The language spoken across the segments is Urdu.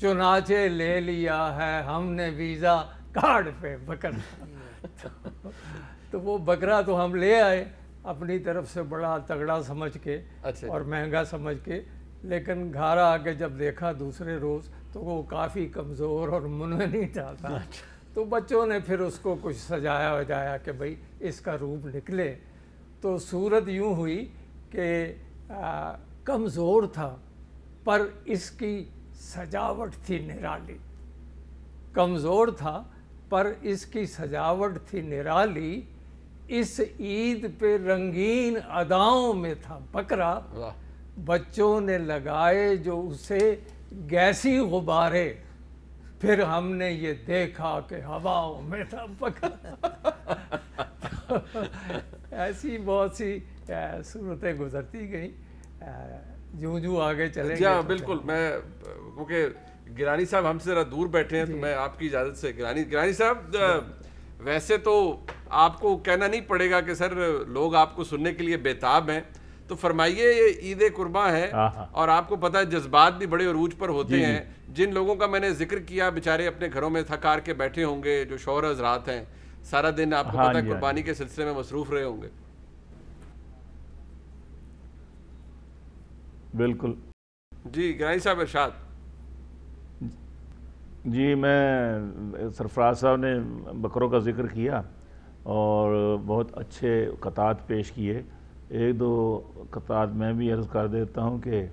چنانچہ لے لیا ہے ہم نے ویزا کارڈ پہ بکرا. تو وہ بکرا تو ہم لے آئے اپنی طرف سے بڑا تگڑا سمجھ کے اور مہنگا سمجھ کے, لیکن گھر آ کے جب دیکھا دوسرے روز تو وہ کافی کمزور اور منحنی تھا. تو بچوں نے پھر اس کو کچھ سجایا وجایا کہ بھئی اس کا روپ نکلے. تو صورت یوں ہوئی کہ کمزور تھا پر اس کی سجاوٹ تھی نرالی. کمزور تھا پر اس کی سجاوٹ تھی نرالی. اس عید پہ رنگین اداؤں میں تھا بکرا, بچوں نے لگائے جو اسے گیسی غبارے, پھر ہم نے یہ دیکھا کہ ہواؤں میں تھا بکرا. ایسی بہت سی صورتیں گزرتی گئیں جو آگے چلیں گے. ہاں بالکل. میں کیونکہ گیلانی صاحب ہم سے ذرا دور بیٹھے ہیں تو میں آپ کی اجازت سے گیلانی صاحب ویسے تو آپ کو کہنا نہیں پڑے گا کہ سر لوگ آپ کو سننے کے لیے بےتاب ہیں, تو فرمائیے یہ عید قرباں ہے اور آپ کو پتہ ہے جذبات بھی بڑے عروج پر ہوتے ہیں. جن لوگوں کا میں نے ذکر کیا بیچارے اپنے گھروں میں تھک ہار کے بیٹھے ہوں گے, جو شوہر حضرات ہیں سارا دن آپ کو پتہ ہے قربانی کے سلسلے میں مصروف رہے ہوں گے. بالکل جی گیلانی صاحب ارشاد. جی میں سرفراز صاحب نے بکروں کا ذکر کیا اور بہت اچھے قطعات پیش کیے. ایک دو قطعات میں بھی عرض کر دیتا ہوں کہ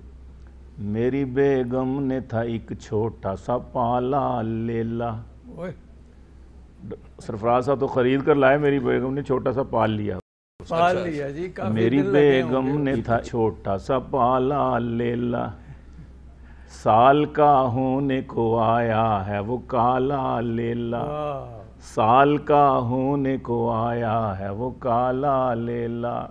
میری بیگم نے تھا ایک چھوٹا سا پالا لیلا. سرفراز صاحب تو خرید کر لائے, میری بیگم نے چھوٹا سا پال لیا. جی میری بیگم نے تھا چھوٹا سا پالا لیلا, سال کا ہونے کو آیا ہے وہ کالا لیلا. سال کا ہونے کو آیا ہے وہ کالا لیلا.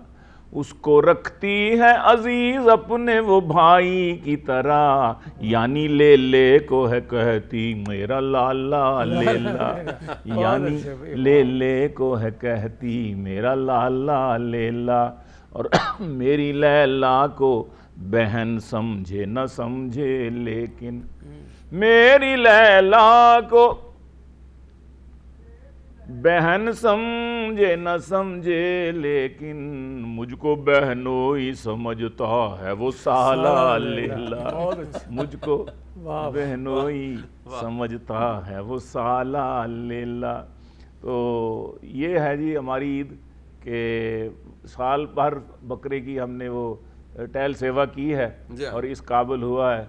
اس کو رکھتی ہے عزیز اپنے وہ بھائی کی طرح, یعنی لے لے کو ہے کہتی میرا لالا لیلا. یعنی لے لے کو ہے کہتی میرا لالا لیلا. اور میری لیلا کو بہن سمجھے نہ سمجھے لیکن, میری لیلا کو بہن سمجھے نہ سمجھے لیکن, مجھ کو بہنوئی سمجھتا ہے وہ سالا لیلا. مجھ کو بہنوئی سمجھتا ہے وہ سالا لیلا. تو یہ ہے جی ہماری عید کہ سال بھر بکرے کی ہم نے وہ ٹہل سیوا کی ہے اور اس قابل ہوا ہے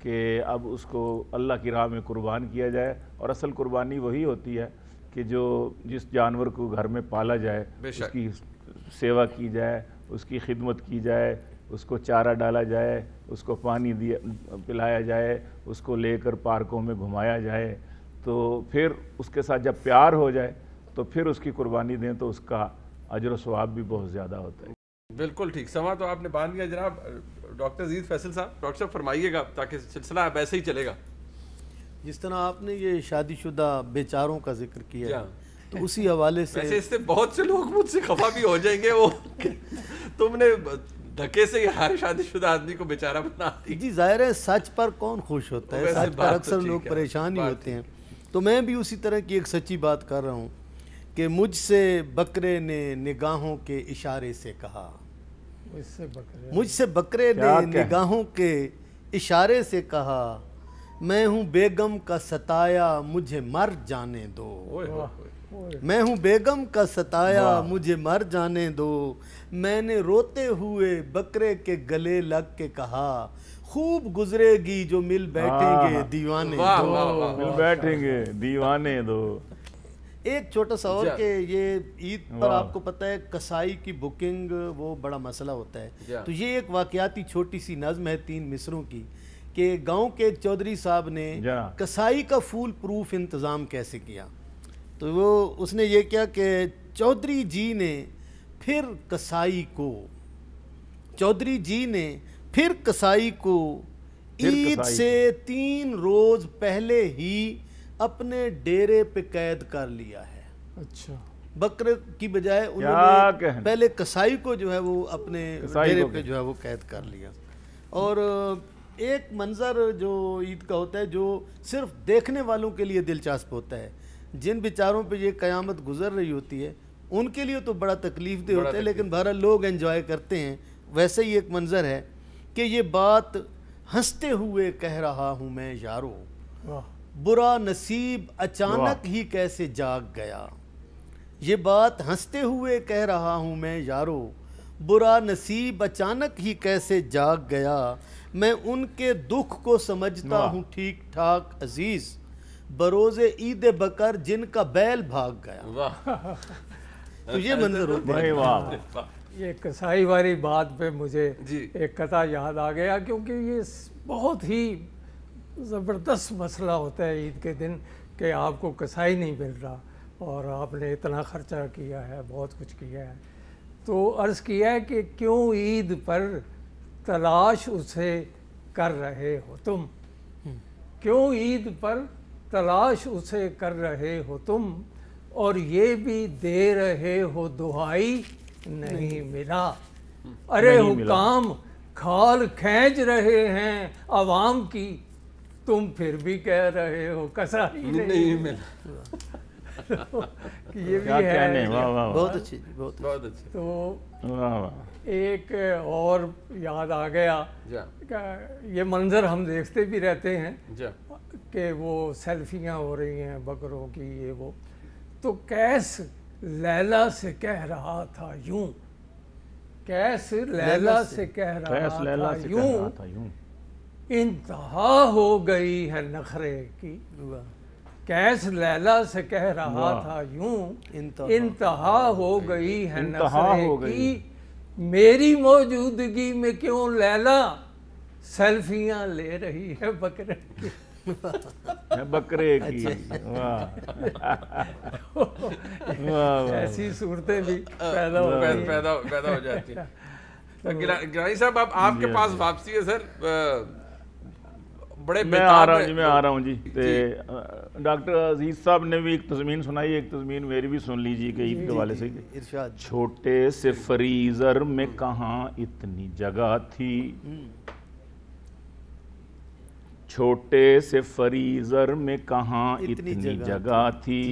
کہ اب اس کو اللہ کی راہ میں قربان کیا جائے. اور اصل قربانی وہی ہوتی ہے کہ جو جس جانور کو گھر میں پالا جائے اس کی سیوا کی جائے, اس کی خدمت کی جائے, اس کو چارہ ڈالا جائے, اس کو پانی پلایا جائے, اس کو لے کر پارکوں میں گھمایا جائے. تو پھر اس کے ساتھ جب پیار ہو جائے تو پھر اس کی قربانی دیں تو اس کا اجر و ثواب بھی بہت زیادہ ہوتا ہے. بالکل ٹھیک. سما تو آپ نے باندھ دیا جناب. ڈاکٹر عزیز فیصل صاحب, ڈاکٹر صاحب فرمائیے گا تاکہ سلسلہ ایسے ہی چلے گا. جس طرح آپ نے یہ شادی شدہ بیچاروں کا ذکر کیا تو اسی حوالے سے ویسے اس سے بہت سے لوگ مجھ سے خفا بھی ہو جائیں گے, وہ تم نے دھکے سے ہر شادی شدہ آدمی کو بیچارہ بنا دی. جی ظاہر ہے سچ پر کون خوش ہوتا ہے, سچ پر اکثر لوگ پریشان ہی ہوتے ہیں. تو میں بھی اسی طرح کی ایک سچی بات کر رہا ہوں کہ مجھ سے بکرے نے نگاہوں کے اشارے سے کہا. مجھ سے بکرے نے نگاہوں کے اشارے سے کہا, میں ہوں بیگم کا ستایا مجھے مر جانے دو. میں ہوں بیگم کا ستایا مجھے مر جانے دو. میں نے روتے ہوئے بکرے کے گلے لگ کے کہا, خوب گزرے گی جو مل بیٹھیں گے دیوانے دو. مل بیٹھیں گے دیوانے دو. ایک چھوٹا سا اور کہ یہ عید پر آپ کو پتہ ہے کسائی کی بکنگ وہ بڑا مسئلہ ہوتا ہے. تو یہ ایک واقعاتی چھوٹی سی نظم ہے 3 مصروں کی کہ گاؤں کے ایک چودھری صاحب نے کسائی کا فول پروف انتظام کیسے کیا. تو وہ اس نے یہ کیا کہ چودھری جی نے پھر کسائی کو عید سے 3 روز پہلے ہی اپنے ڈیرے پہ قید کر لیا ہے. اچھا, بکرے کی بجائے انہوں نے پہلے کسائی کو جو ہے وہ اپنے ڈیرے پہ جو ہے وہ قید کر لیا. اور ایک منظر جو عید کا ہوتا ہے جو صرف دیکھنے والوں کے لیے دلچسپ ہوتا ہے، جن بیچاروں پہ یہ قیامت گزر رہی ہوتی ہے ان کے لیے تو بڑا تکلیف دہ ہوتا ہے، لیکن بہرحال لوگ انجوائے کرتے ہیں۔ ویسے ہی ایک منظر ہے کہ یہ بات ہنستے ہوئے کہہ رہا ہوں میں یارو، برا نصیب اچانک ہی کیسے جاگ گیا۔ یہ بات ہنستے ہوئے کہہ رہا ہوں میں یارو، برا نصیب اچانک ہی کیسے جاگ گیا۔ میں ان کے دکھ کو سمجھتا ہوں ٹھیک ٹھاک عزیز، بروز عید بکر جن کا بیل بھاگ گیا۔ تو یہ منظر ہوتا ہے۔ یہ قصائی والی بات پہ مجھے ایک قطعہ یاد آ گیا، کیونکہ یہ بہت ہی زبردست مسئلہ ہوتا ہے عید کے دن کہ آپ کو قصائی نہیں مل رہا اور آپ نے اتنا خرچہ کیا ہے، بہت کچھ کیا ہے۔ تو عرض کیا ہے کہ کیوں عید پر تلاش اسے کر رہے ہو تم، کیوں عید پر تلاش اسے کر رہے ہو تم، اور یہ بھی دے رہے ہو دہائی نہیں ملا۔ ارے حکام کھال کھینچ رہے ہیں عوام کی، تم پھر بھی کہہ رہے ہو قصائی نہیں ملا۔ یہ بھی ہے، بہت اچھی بہت اچھی۔ تو ایک اور یاد آ گیا کہ یہ منظر ہم دیکھتے بھی رہتے ہیں کہ وہ سیلفیاں ہو رہی ہیں بکروں کی، یہ وہ، تو کیس لیلا سے کہہ رہا تھا یوں، کیس لیلا سے کہہ رہا تھا یوں، انتہا ہو گئی ہے نخرے کی۔ کیس لیلا سے کہہ رہا تھا یوں، انتہا ہو گئی ہے نخرے کی، میری موجودگی میں کیوں لیلا سیلفیاں لے رہی ہے بکرے کی۔ بکرے کی ایسی صورتیں بھی پیدا ہو جاتی ہیں۔ گرانی صاحب آپ کے پاس واپسی ہے سر، بڑے میں آ رہا ہوں جی۔ ڈاکٹر عزیز صاحب نے بھی ایک تضمین سنائی، ایک تضمین میری بھی سن لیجیے کہ عید کے حوالے سے۔ چھوٹے سے فریزر میں کہاں اتنی جگہ تھی، چھوٹے سے فریزر میں کہاں اتنی جگہ تھی،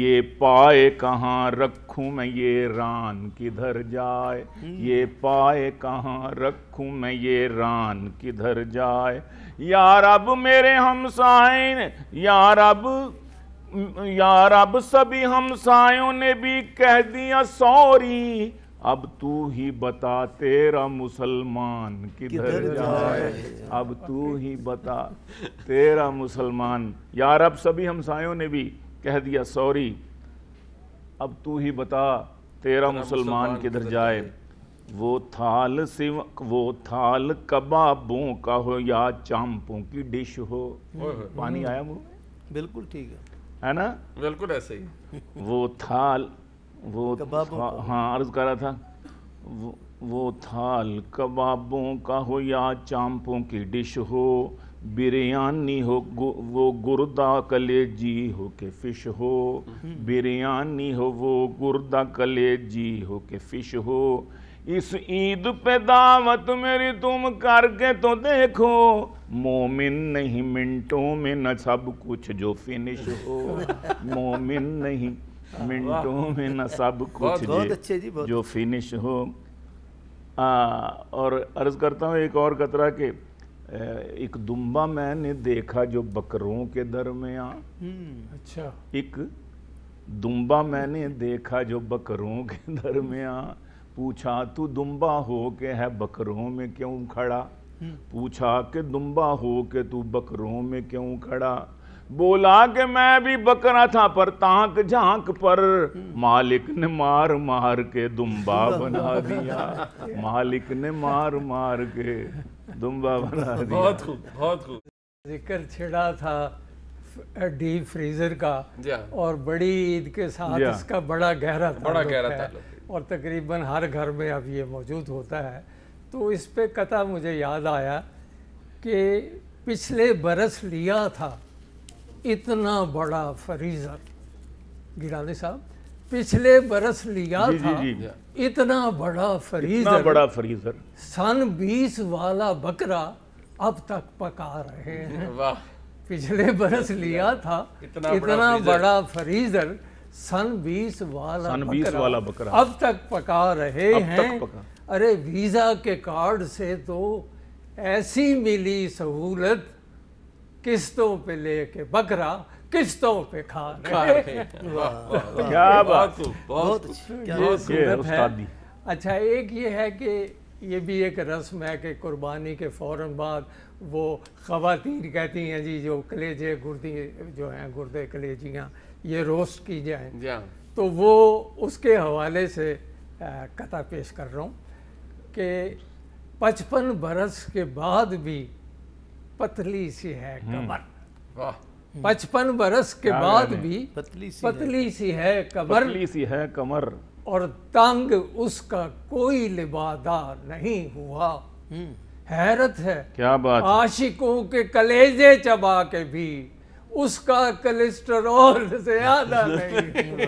یہ پائے کہاں رکھوں میں یہ ران کدھر جائے، یہ پائے کہاں رکھوں میں یہ ران کدھر جائے۔ یا رب میرے ہمسائیں، یا رب سبھی ہمسایوں نے بھی کہہ دیا سوری، اب تو ہی بتا تیرا مسلمان کدھر جائے، اب تو ہی بتا تیرا مسلمان۔ یا رب سبھی ہمسایوں نے بھی کہہ دیا سوری، اب تو ہی بتا تیرا مسلمان کدھر جائے۔ وہ تھال کبابوں کا ہو یا چامپوں کی ڈش ہو۔ پانی آیا منہ؟ بالکل ٹھیک ہے نا، بالکل ایسے ہی۔ وہ تھال، وہ ہاں عرض کر رہا تھا، وہ تھال کبابوں کا ہو یا چامپوں کی ڈش ہو، بریانی ہو وہ گردہ کلیجی ہو کہ فش ہو، بریانی ہو وہ گردہ کلیجی ہو کہ فش ہو۔ اس عید پہ دعوت میری تم کر کے تو دیکھو، مومن نہیں منٹوں میں نہ سب کچھ جو فنش ہو، مومن نہیں منٹوں میں نہ سب کچھ جو فنش ہو۔ اور عرض کرتا ہوں ایک اور قطرہ کہ ایک دمبا میں نے دیکھا جو بکروں کے درمیان، اچھا ایک دمبا میں نے دیکھا جو بکروں کے درمیان، پوچھا تو دمبا ہو کے ہے بکروں میں کیوں کھڑا، پوچھا کہ دمبا ہو کے تو بکروں میں کیوں کھڑا، بولا کہ میں بھی بکرا تھا پر تانک جھانک پر مالک نے مار مار کے دمبا بنا دیا، مالک نے مار مار کے دمبا بنا دیا۔ بہت خوب، بہت خوب۔ ذکر چھڑا تھا ڈیپ فریزر کا، اور بڑی عید کے ساتھ اس کا بڑا گہرا تعلق ہے، اور تقریباً ہر گھر میں اب یہ موجود ہوتا ہے۔ تو اس پہ قطع مجھے یاد آیا کہ پچھلے برس لیا تھا اتنا بڑا فریزر، گیلانی صاحب پچھلے برس لیا تھا اتنا بڑا فریزر، بڑا فریزر، سن 20 والا بکرا اب تک پکا رہے ہیں. واہ. پچھلے برس لیا تھا اتنا بڑا فریزر سن 20 والا بکرا اب تک پکا رہے ہیں. ارے ویزا کے کارڈ سے تو ایسی ملی سہولت, قسطوں پہ لے کے بکرا قسطوں پہ کھا رہے ہیں. کیا بات, بہت ہے. اچھا ایک یہ ہے کہ یہ بھی ایک رسم ہے کہ قربانی کے فوراً بعد وہ خواتین کہتی ہیں جی جو کلیجے گردی جو ہیں گردے کلیجیاں یہ روسٹ کی جائیں, تو وہ اس کے حوالے سے قطع پیش کر رہا ہوں کہ 55 برس کے بعد بھی پتلی سی ہے کمر. 55 برس کے بعد بھی پتلی سی ہے کمر اور تنگ اس کا کوئی لبادہ نہیں ہوا. حیرت ہے کیا بات, عاشقوں کے کلیجے چبا کے بھی اس کا کولیسٹرول زیادہ نہیں.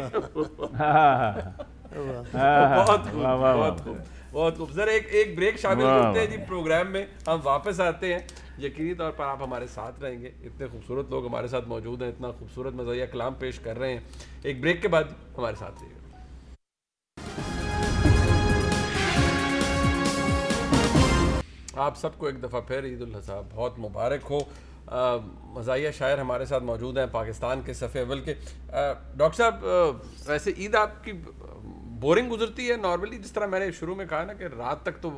بہت خوب. ذرا ایک بریک شامل کرتے ہیں جی پروگرام میں, ہم واپس آتے ہیں. یقینی طور پر آپ ہمارے ساتھ رہیں گے, اتنے خوبصورت لوگ ہمارے ساتھ موجود ہیں, اتنا خوبصورت مزاحیہ کلام پیش کر رہے ہیں. ایک بریک کے بعد ہمارے ساتھ رہیے گا. آپ سب کو ایک دفعہ پھر عید الاضحیٰ بہت مبارک ہو. مزاحیہ شاعر ہمارے ساتھ موجود ہیں پاکستان کے صف اول کے. ڈاکٹر صاحب ویسے عید آپ کی بورنگ گزرتی ہے نارملی؟ جس طرح میں نے شروع میں کہا نا کہ رات تک تو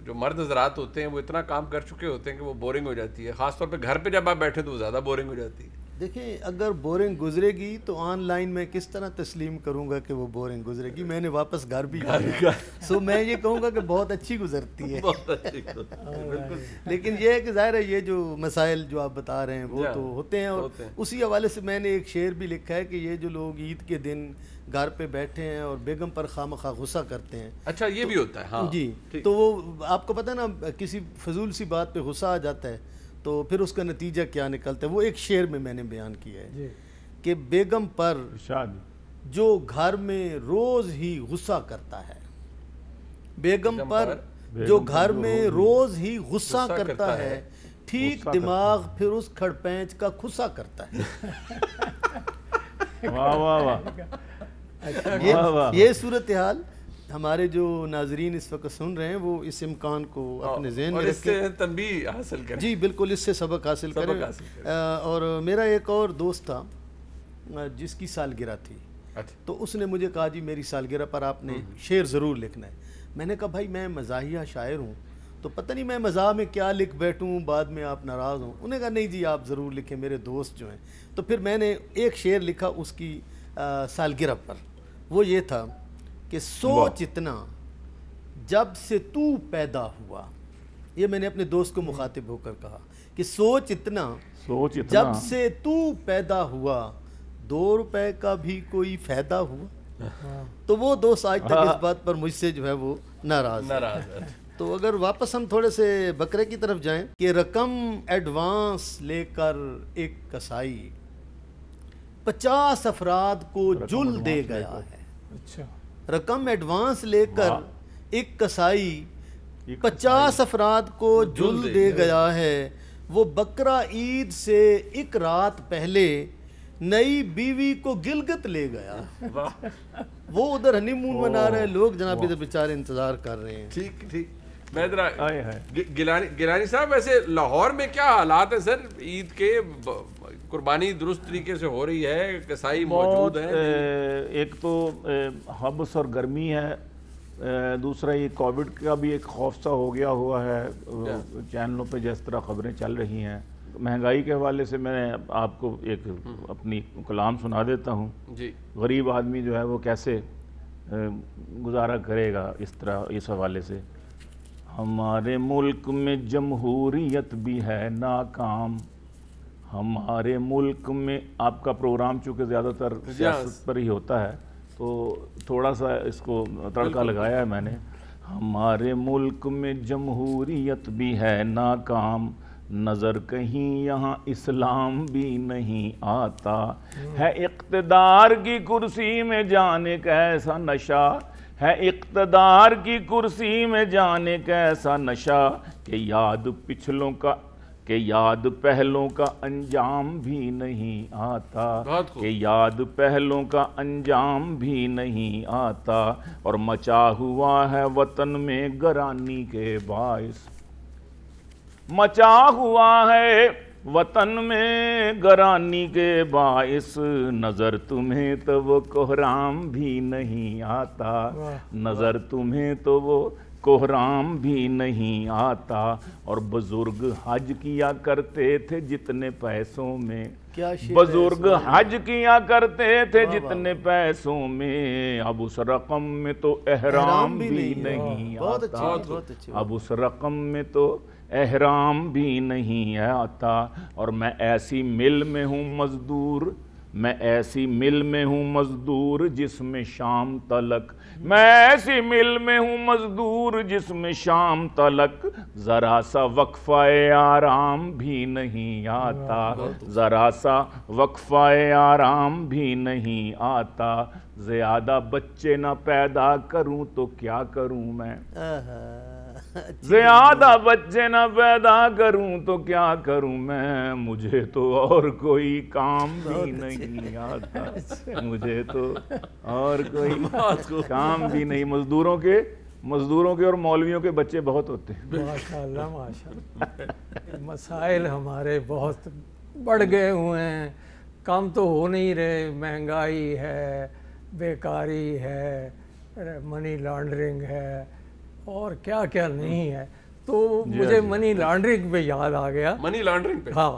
جو مرد حضرات ہوتے ہیں وہ اتنا کام کر چکے ہوتے ہیں کہ وہ بورنگ ہو جاتی ہے, خاص طور پہ گھر پہ جب آپ بیٹھے تو وہ زیادہ بورنگ ہو جاتی ہے. دیکھیں اگر بورنگ گزرے گی تو آن لائن میں کس طرح تسلیم کروں گا کہ وہ بورنگ گزرے گی, میں نے واپس گھر بھی جانا, سو میں یہ کہوں گا کہ بہت اچھی گزرتی ہے. لیکن یہ ہے کہ ظاہر ہے یہ جو مسائل جو آپ بتا رہے ہیں وہ تو ہوتے ہیں, اور اسی حوالے سے میں نے ایک شعر بھی لکھا ہے کہ یہ جو لوگ عید کے دن گھر پہ بیٹھے ہیں اور بیگم پر خواہ غصہ کرتے ہیں. اچھا یہ بھی ہوتا ہے. ہاں جی, تو وہ آپ کو پتہ ہے نا کسی فضول سی بات پہ غصہ آ جاتا ہے تو پھر اس کا نتیجہ کیا نکلتا ہے. وہ ایک شعر میں نے بیان کیا ہے کہ بیگم پر جو گھر میں روز ہی غصہ کرتا ہے, بیگم پر جو گھر میں روز ہی غصہ کرتا ہے, ٹھیک دماغ پھر اس کھڑ پینچ کا کھسا کرتا ہے. واہ واہ واہ. یہ صورتحال ہمارے جو ناظرین اس وقت سن رہے ہیں وہ اس امکان کو اپنے ذہن میں رکھیں, اور اس سے تنبیہ حاصل کریں. جی بالکل, اس سے سبق حاصل کریں. اور میرا ایک اور دوست تھا جس کی سالگرہ تھی, تو اس نے مجھے کہا جی میری سالگرہ پر آپ نے شعر ضرور لکھنا ہے. میں نے کہا بھائی میں مزاحیہ شاعر ہوں تو پتہ نہیں میں مزاح میں کیا لکھ بیٹھوں, بعد میں آپ ناراض ہوں. انہوں نے کہا نہیں جی آپ ضرور لکھیں, میرے دوست جو ہیں. تو پھر میں نے ایک شعر لکھا اس کی سالگرہ پر. وہ یہ تھا کہ سوچ اتنا جب سے تو پیدا ہوا. یہ میں نے اپنے دوست کو مخاطب ہو کر کہا کہ سوچ اتنا جب سے تو پیدا ہوا, 2 روپے کا بھی کوئی فائدہ ہوا. تو وہ دوست آج تک اس بات پر مجھ سے جو ہے وہ ناراض ہے. تو اگر واپس ہم تھوڑے سے بکرے کی طرف جائیں کہ رقم ایڈوانس لے کر ایک کسائی 50 افراد کو جل دے گیا ہے. اچھا, رقم ایڈوانس لے کر ایک کسائی 50 افراد کو جل دے گیا ہے. وہ بکرا عید سے ایک رات پہلے نئی بیوی کو گلگت لے گیا. وہ ادھر ہنی مون منا رہے لوگ, جناب ادھر بیچارے انتظار کر رہے ہیں. ٹھیک. گیلانی صاحب ویسے لاہور میں کیا حالات ہیں سر عید کے؟ قربانی درست طریقے سے ہو رہی ہے, کسائی موجود ہیں؟ ایک تو حبس اور گرمی ہے, دوسرا یہ کووڈ کا بھی ایک خوف سا ہو گیا ہوا ہے چینلوں پہ جس طرح خبریں چل رہی ہیں. مہنگائی کے حوالے سے میں آپ کو ایک اپنی کلام سنا دیتا ہوں. جی, غریب آدمی جو ہے وہ کیسے گزارا کرے گا اس طرح اس حوالے سے. ہمارے ملک میں جمہوریت بھی ہے ناکام, ہمارے ملک میں آپ کا پروگرام چونکہ زیادہ تر سیاست پر ہی ہوتا ہے تو تھوڑا سا اس کو تڑکا لگایا ہے میں نے. ہمارے ملک میں جمہوریت بھی ہے ناکام, نظر کہیں یہاں اسلام بھی نہیں آتا, ہے اقتدار کی کرسی میں جانے کا ایسا نشہ, ہے اقتدار کی کرسی میں جانے کا ایسا نشہ کہ یاد پچھلوں کا کہ یاد پہلوں کا انجام بھی نہیں آتا، کہ یاد پہلوں کا انجام بھی نہیں آتا، اور مچا ہوا ہے وطن میں گرانی کے باعث، مچا ہوا ہے وطن میں گرانی کے باعث، نظر تمہیں تو وہ کوہرام بھی نہیں آتا، نظر تمہیں تو وہ کوہرام بھی نہیں آتا، اور بزرگ حج کیا کرتے تھے جتنے پیسوں میں، بزرگ حج کیا کرتے تھے جتنے پیسوں میں، اب اس رقم میں تو احرام بھی نہیں آتا، اب اس رقم میں تو احرام بھی نہیں آتا، اور میں ایسی مل میں ہوں مزدور، میں ایسی مل میں ہوں مزدور جس میں شام تلک، میں ایسی مل میں ہوں مزدور جس میں شام تلک ذرا سا وقفہ آرام بھی نہیں آتا، ذرا سا وقفہ آرام بھی نہیں آتا، زیادہ بچے نہ پیدا کروں تو کیا کروں میں، زیادہ بچے نہ پیدا کروں تو کیا کروں میں، مجھے تو اور کوئی کام بھی نہیں آتا، مجھے تو اور کوئی کام بھی نہیں۔ مزدوروں کے اور مولویوں کے بچے بہت ہوتے ہیں، ماشاءاللہ ماشاءاللہ۔ مسائل ہمارے بہت بڑھ گئے ہوئے ہیں، کام تو ہو نہیں رہے، مہنگائی ہے، بیکاری ہے، منی لانڈرنگ ہے، اور کیا کیا نہیں ہے۔ تو مجھے منی لانڈرنگ پہ یاد آ گیا، منی لانڈرنگ پہ ہاں،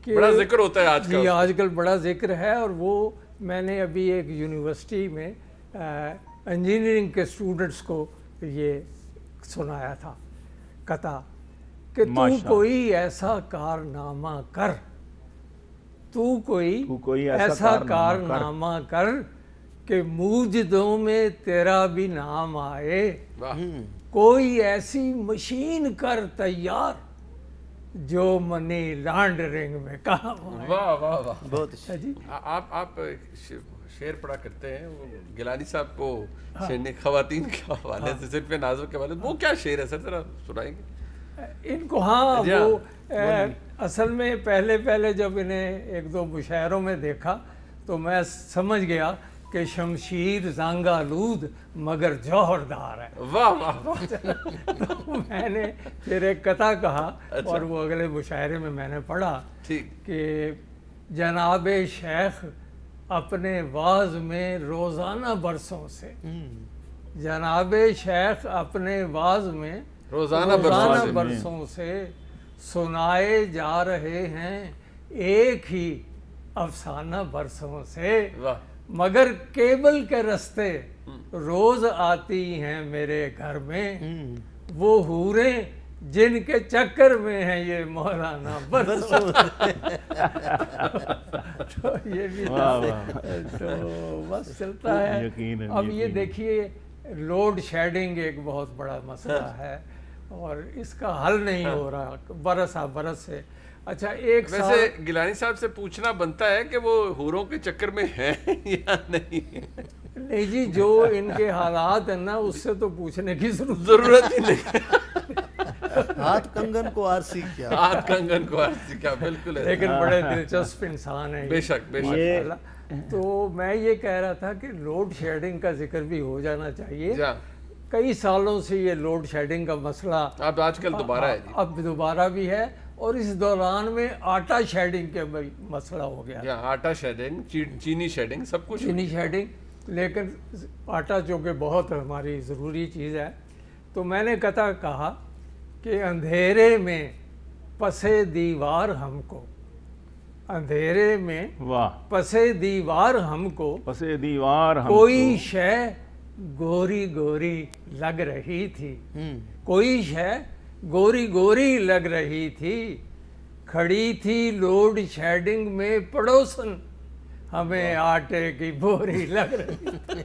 بڑا ذکر ہوتا ہے آج کل، آج کل بڑا ذکر ہے، اور وہ میں نے ابھی ایک یونیورسٹی میں انجینئرنگ کے اسٹوڈنٹس کو یہ سنایا تھا قطع کہ تو کوئی ایسا کارنامہ کر، تو کوئی ایسا کارنامہ کر کہ موجدوں میں تیرا بھی نام آئے، کوئی ایسی مشین کر تیار جو منی لانڈرنگ میں کام آئے۔ واہ واہ واہ، بہت اچھا جی۔ آپ شعر پڑھا کرتے ہیں، گیلانی صاحب کو خواتین کے حوالے سے، صرف نازوں کے حوالے سے، وہ کیا شعر ہے سر، ذرا سنائیں گے ان کو؟ ہاں، وہ اصل میں پہلے جب انہیں ایک دو مشاعروں میں دیکھا تو میں سمجھ گیا کہ شمشیر زنگ آلود مگر جوہردار ہے۔ واہ واہ، تو میں نے پھر ایک قطع کہا، اور وہ اگلے مشاعرے میں میں نے پڑھا کہ جناب شیخ اپنے واعظ میں روزانہ برسوں سے، جناب شیخ اپنے واعظ میں روزانہ برسوں سے سنائے جا رہے ہیں ایک ہی افسانہ برسوں سے، مگر کیبل کے رستے روز آتی ہیں میرے گھر میں، وہ حوریں جن کے چکر میں ہیں یہ مولانا برسوں سے۔ تو یہ بھی تو بس چلتا ہے۔ اب یہ دیکھیے، لوڈ شیڈنگ ایک بہت بڑا مسئلہ ہے، اور اس کا حل نہیں ہو رہا برس سے۔ اچھا، ایک ویسے گیلانی صاحب سے پوچھنا بنتا ہے کہ وہ حوروں کے چکر میں ہیں یا نہیں؟ نہیں جی، جو ان کے حالات ہیں نا، اس سے تو پوچھنے کی ضرورت ہی نہیں۔ ہاتھ کنگن کو آرسی کیا، ہاتھ کنگن کو آرسی کیا، بالکل ہے، لیکن بڑے دلچسپ انسان ہیں، بے شک بے شک۔ تو میں یہ کہہ رہا تھا کہ لوڈ شیڈنگ کا ذکر بھی ہو جانا چاہیے۔ کئی سالوں سے یہ لوڈ شیڈنگ کا مسئلہ اب آج کل دوبارہ ہے، اب دوبارہ بھی ہے، اور اس دوران میں آٹا شیڈنگ کا مسئلہ ہو گیا۔ آٹا شیڈنگ، چینی شیڈنگ، سب کچھ چینی شیڈنگ، لیکن آٹا چونکہ بہت ہماری ضروری چیز ہے، تو میں نے قطع کہا کہ اندھیرے میں پسے دیوار ہم کو، اندھیرے میں پسے دیوار ہم کو، پسے دیوار ہم کوئی شے گوری گوری لگ رہی تھی، کوئی شے گوری گوری لگ رہی تھی، کھڑی تھی لوڈ شیڈنگ میں پڑوسن، ہمیں آٹے کی بوری لگ رہی تھی۔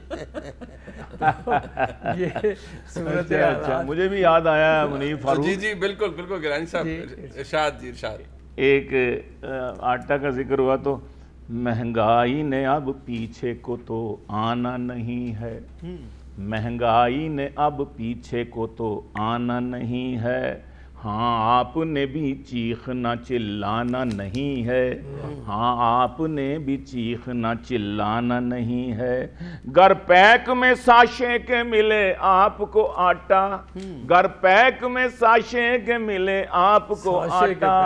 یہ صورت حال مجھے بھی یاد آیا منیب فاروق جی جی بالکل بالکل گیلانی صاحب، ارشاد جی ارشاد۔ ایک آٹا کا ذکر ہوا تو مہنگائی نے اب پیچھے کو تو آنا نہیں ہے، مہنگائی نے اب پیچھے کو تو آنا نہیں ہے، ہاں آپ نے بھی چیخنا چلانا نہیں ہے، ہاں آپ نے بھی چیخنا چلانا نہیں ہے، گر پیک میں ساشے کے ملے آپ کو آٹا، گر پیک میں ساشے کے ملے آپ کو آٹا،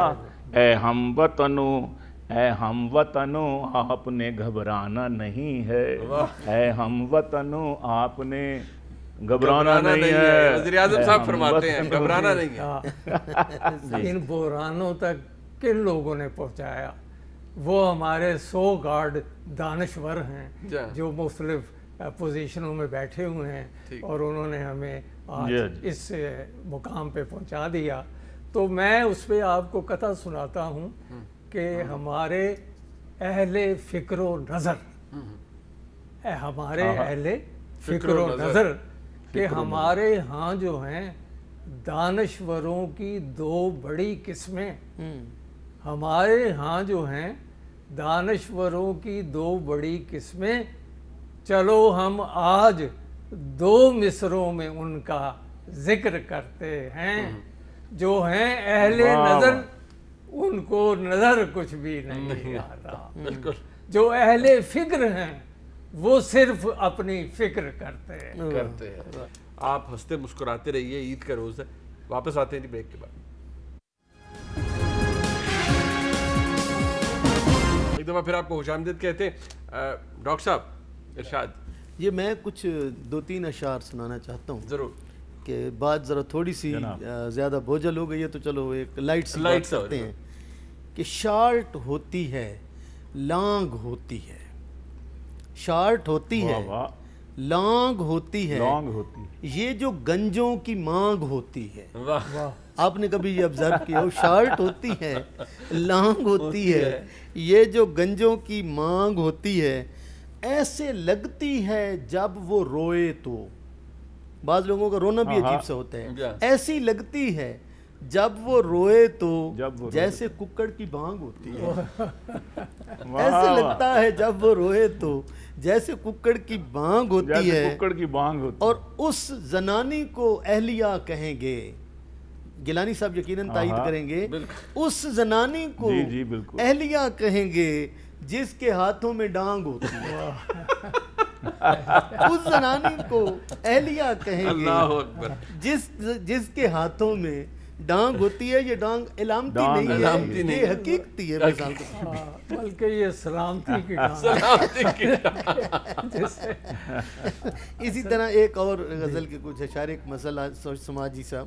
اے ہم وطنوں، اے ہم وطنوں آپ نے گھبرانا نہیں ہے، اے ہم وطنوں آپ نے گھبرانا نہیں ہے۔ وزیر اعظم صاحب فرماتے ہیں گھبرانا نہیں ہے۔ ان بحرانوں تک کن لوگوں نے پہنچایا؟ وہ ہمارے 100 گارڈ دانشور ہیں جو مختلف پوزیشنوں میں بیٹھے ہوئے ہیں اور انہوں نے ہمیں آج اس مقام پہ پہنچا دیا۔ تو میں اس پہ آپ کو قطع سناتا ہوں کہ ہمارے اہل فکر و نظر، ہمارے اہل فکر و نظر کہ ہمارے ہاں جو ہیں دانشوروں کی 2 بڑی قسمیں، ہمارے ہاں جو ہیں دانشوروں کی 2 بڑی قسمیں، چلو ہم آج 2 مصروں میں ان کا ذکر کرتے ہیں، جو ہیں اہل نظر ان کو نظر کچھ بھی نہیں آتا، جو اہل فکر ہیں وہ صرف اپنی فکر کرتے ہیں۔ آپ ہنستے مسکراتے رہیے، عید کا روز ہے، واپس آتے ہیں جی بریک کے بعد۔ ایک دفعہ پھر آپ کو خوش آمدید کہتے ہیں۔ ڈاکٹر صاحب ارشاد۔ یہ میں کچھ 2-3 اشعار سنانا چاہتا ہوں ضرور، کہ بات ذرا تھوڑی سی زیادہ بوجھل ہو گئی ہے تو چلو ایک لائٹ سی بات کرتے ہیں کہ شارٹ ہوتی ہے لانگ ہوتی ہے، شارٹ ہوتی ہے لانگ ہوتی ہے، یہ جو گنجوں کی مانگ ہوتی ہے۔ آپ نے کبھی یہ آبزرو کیا ہو؟ شارٹ ہوتی ہے لانگ ہوتی ہے، یہ جو گنجوں کی مانگ ہوتی ہے، ایسے لگتی ہے جب وہ روئے تو، بعض لوگوں کا رونا بھی عجیب سا ہوتا ہے، ایسی لگتی ہے جب وہ روئے تو جیسے ککڑ کی بانگ ہوتی ہے، ایسے لگتا ہے جب وہ روئے تو جیسے ککڑ کی بانگ ہوتی ہے، اور اس زنانی کو اہلیہ کہیں گے، گیلانی صاحب یقیناً تائید کریں گے، اس زنانی کو اہلیہ کہیں گے جس کے ہاتھوں میں ڈانگ ہوتی ہے، اس زنانی کو اہلیہ کہیں گے جس کے ہاتھوں میں ڈانگ ہوتی ہے۔ یہ ڈانگ علامتی نہیں ہے، یہ حقیقتی ہے، بلکہ یہ سلامتی کی اسی طرح ایک اور غزل کے کچھ اشعار، ایک مسئلہ سماجی سا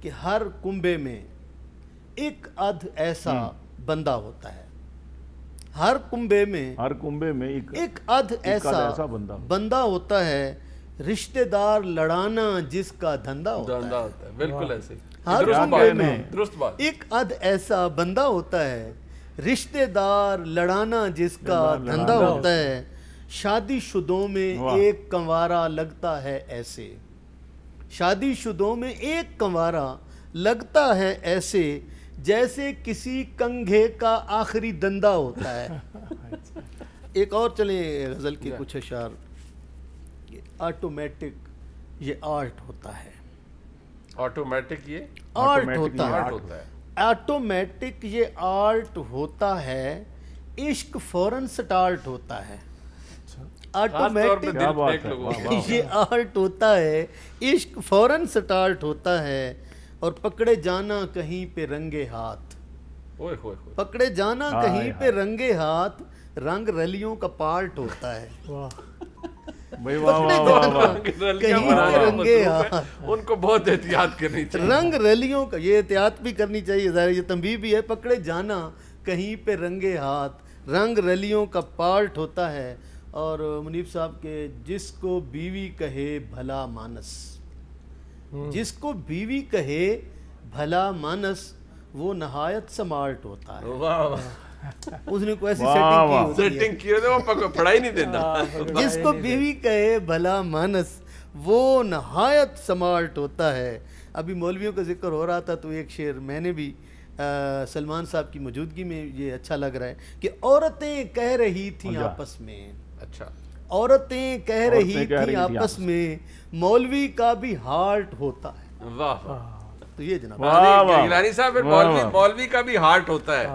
کہ ہر کنبے میں ایک ادھ ایسا بندہ ہوتا ہے، ہر کنبے میں ایک ادھ ایسا بندہ ہوتا ہے، رشتہ دار لڑانا جس کا دھندا ہوتا ہے۔ بالکل ایسے ہر کنبے میں ایک ادھ ایسا بندہ ہوتا ہے، رشتہ دار لڑانا جس کا دھندا ہوتا ہے، شادی شدوں میں ایک کنوارا لگتا ہے ایسے، شادی شدوں میں ایک کنوارا لگتا ہے ایسے جیسے کسی کنگھے کا آخری دندہ ہوتا ہے۔ ایک اور چلیں غزل کے کچھ اشعار، آٹومیٹک یہ آرٹ ہوتا ہے، آٹومیٹک یہ آرٹ ہوتا ہے، آٹومیٹک یہ آرٹ ہوتا ہے، عشق فوراً سٹارٹ ہوتا ہے، آٹومیٹک یہ آرٹ ہوتا ہے، عشق فوراً سٹارٹ ہوتا ہے، اور پکڑے جانا کہیں پہ رنگے ہاتھ، پکڑے جانا کہیں پہ رنگے ہاتھ، رنگ رلیوں کا پارٹ ہوتا ہے، ان کو بہت احتیاط کرنی چاہیے، رنگ رلیوں کا، یہ احتیاط بھی کرنی چاہیے، ظاہر یہ تنبیہ بھی ہے، پکڑے جانا کہیں پہ رنگے ہاتھ، رنگ رلیوں کا پارٹ ہوتا ہے۔ اور منیف صاحب کے جس کو بیوی کہے بھلا مانس، جس کو بیوی کہے بھلا مانس وہ نہایت سمارٹ ہوتا ہے، اس نے کوئی ایسی سیٹنگ کی ہوتی ہے، وہ پڑھائی نہیں دیتا، جس کو بیوی کہے بھلا مانس وہ نہایت سمارٹ ہوتا ہے۔ ابھی مولویوں کا ذکر ہو رہا تھا تو ایک شعر میں نے بھی سلمان صاحب کی موجودگی میں یہ اچھا لگ رہا ہے کہ عورتیں کہہ رہی تھیں آپس میں، اچھا عورتیں کہہ رہی تھیں آپس میں مولوی کا بھی ہارٹ ہوتا ہے، تو یہ جناب گیلانی صاحب مولوی کا بھی ہارٹ ہوتا ہے.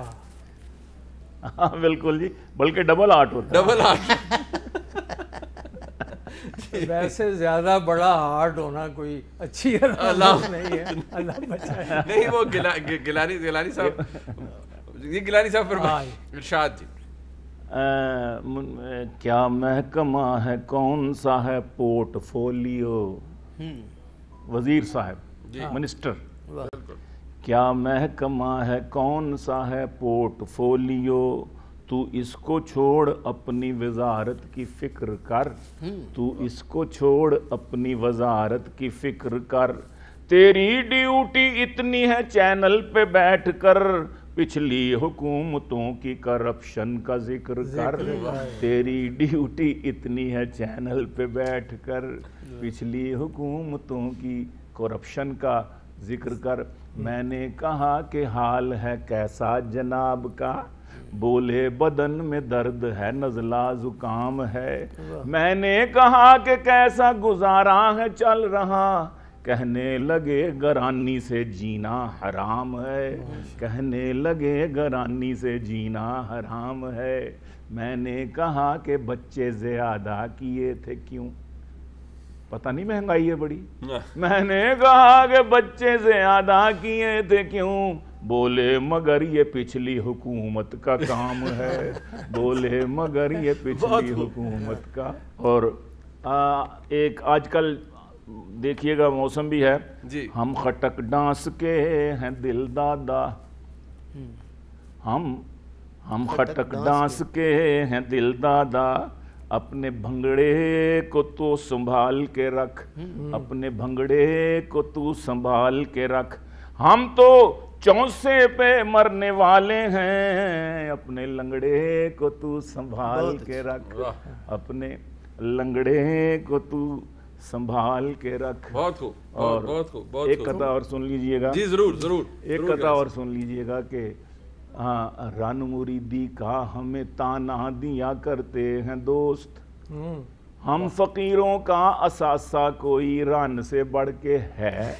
ہاں بالکل جی, بلکہ ڈبل ہارٹ ہوتا ہے. Double heart. ویسے زیادہ بڑا ہارٹ ہونا کوئی اچھی علامت نہیں ہے, اللہ بچائے. نہیں وہ گیلانی صاحب, یہ گیلانی صاحب ارشاد جی. کیا محکمہ ہے, کون سا ہے پورٹ فولیو. وزیر صاحب, منسٹر, کیا محکمہ ہے, کون سا ہے پورٹ فولیو. تو اس کو چھوڑ اپنی وزارت کی فکر کر, تو اس کو چھوڑ اپنی وزارت کی فکر کر. تیری ڈیوٹی اتنی ہے چینل پہ بیٹھ کر, پچھلی حکومتوں کی کرپشن کا ذکر کر. تیری ڈیوٹی اتنی ہے چینل پہ بیٹھ کر, پچھلی حکومتوں کی کرپشن کا ذکر کر. میں نے کہا کہ حال ہے کیسا جناب کا, بولے بدن میں درد ہے نزلہ زکام ہے. میں نے کہا کہ کیسا گزارا ہے چل رہا, کہنے لگے گرانی سے جینا حرام ہے. کہنے لگے گرانی سے جینا حرام ہے. میں نے کہا کہ بچے زیادہ کیے تھے کیوں, پتہ نہیں مہنگائی ہے بڑی. میں نے کہا کہ بچے زیادہ کیے تھے کیوں, بولے مگر یہ پچھلی حکومت کا کام ہے. بولے مگر یہ پچھلی حکومت کا. اور ایک آج کل دیکھیے گا موسم بھی ہے, ہم خٹک ڈانس کے ہیں دل دادا, ہم خٹک ڈانس کے ہیں دل دادا. اپنے بھنگڑے کو تو سنبھال کے رکھ, اپنے بھنگڑے کو تو سنبھال کے رکھ. ہم تو چونسے پہ مرنے والے ہیں, اپنے لنگڑے کو تو سنبھال کے رکھ, اپنے لنگڑے کو تو سنبھال کے رکھ. بہت خوب, بہت خوب. ایک قطعہ اور سن لیجئے گا. جی ضرور ضرور. ایک قطعہ اور سن لیجئے گا کہ رن مریدی کا ہمیں تانا دیا کرتے ہیں دوست, ہم فقیروں کا اثاثہ کوئی رن سے بڑھ کے ہے.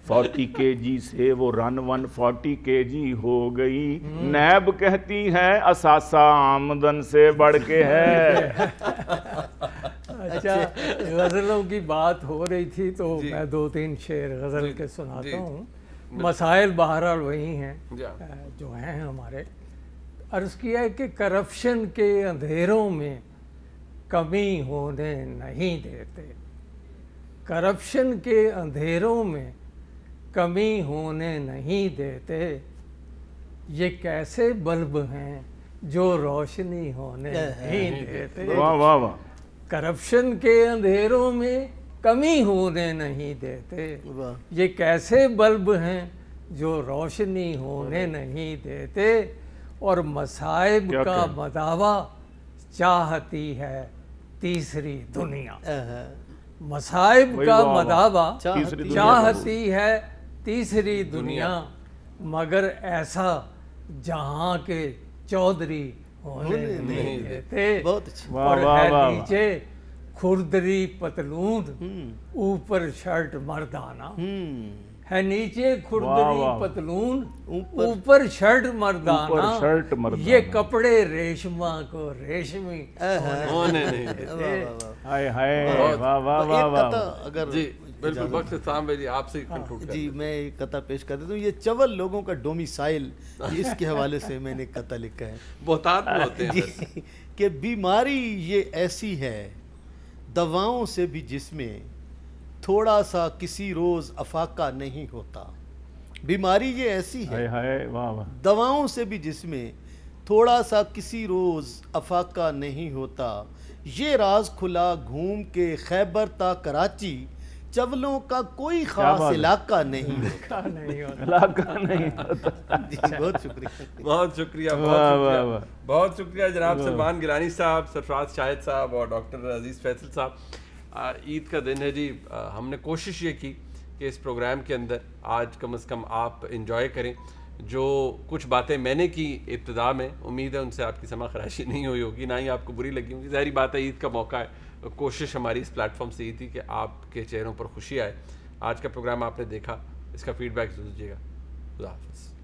40 kg سے وہ رن 140 kg ہو گئی, نیب کہتی ہے اثاثہ آمدن سے بڑھ کے ہے. اچھا, غزلوں کی بات ہو رہی تھی تو میں 2-3 شعر غزل کے سناتا ہوں. مسائل بہرحال وہی ہیں جو ہیں ہمارے. عرض کیا ہے کہ کرپشن کے اندھیروں میں کمی ہونے نہیں دیتے, کرپشن کے اندھیروں میں کمی ہونے نہیں دیتے. یہ کیسے بلب ہیں جو روشنی ہونے نہیں دیتے. کرپشن کے اندھیروں میں کمی ہونے نہیں دیتے. یہ کیسے بلب ہیں جو روشنی ہونے نہیں دیتے. اور مصائب کا مداوا چاہتی ہے تیسری دنیا. مصائب کا مداوا چاہتی ہے تیسری دنیا, مگر ایسا جہاں کے چودھری ہونے نہیں دیتے. اور ہے نیچے کھردری پتلون اوپر شرٹ مردانہ, ہے نیچے کھردری پتلون اوپر شرٹ مردانہ. یہ کپڑے ریشمہ کو ریشمی ہونے نہیں دیتے. اگر بالکل وقت اختتام ہے جی, آپ سے کنکلوڈ کریں. جی میں ایک قطعہ پیش کر دیتا ہوں. یہ چول لوگوں کا ڈومیسائل, اس کے حوالے سے میں نے ایک قطعہ لکھا ہے. بہتات میں ہوتے ہیں کہ بیماری یہ ایسی ہے دواؤں سے بھی جس میں تھوڑا سا کسی روز افاقہ نہیں ہوتا. بیماری یہ ایسی ہے دواؤں سے بھی جس میں تھوڑا سا کسی روز افاقہ نہیں ہوتا. یہ راز کھلا گھوم کے خیبر تا کراچی, چولوں کا کوئی خاص علاقہ نہیں ہوتا. بہت شکریہ. بہت شکریہ. بہت شکریہ جناب سلمان گیلانی صاحب, سرفراز شاہد صاحب اور ڈاکٹر عزیز فیصل صاحب. عید کا دن ہے جی, ہم نے کوشش یہ کی کہ اس پروگرام کے اندر آج کم از کم آپ انجوائے کریں. جو کچھ باتیں میں نے کی ابتدا میں, امید ہے ان سے آپ کی سمع خراشی نہیں ہوئی ہوگی, نہ ہی آپ کو بری لگی ہوگی. ظاہری بات ہے عید کا موقع ہے, کوشش ہماری اس پلیٹ فارم سے یہ تھی کہ آپ کے چہروں پر خوشی آئے. آج کا پروگرام آپ نے دیکھا, اس کا فیڈ بیک ضرور دیجیے گا. خدا حافظ.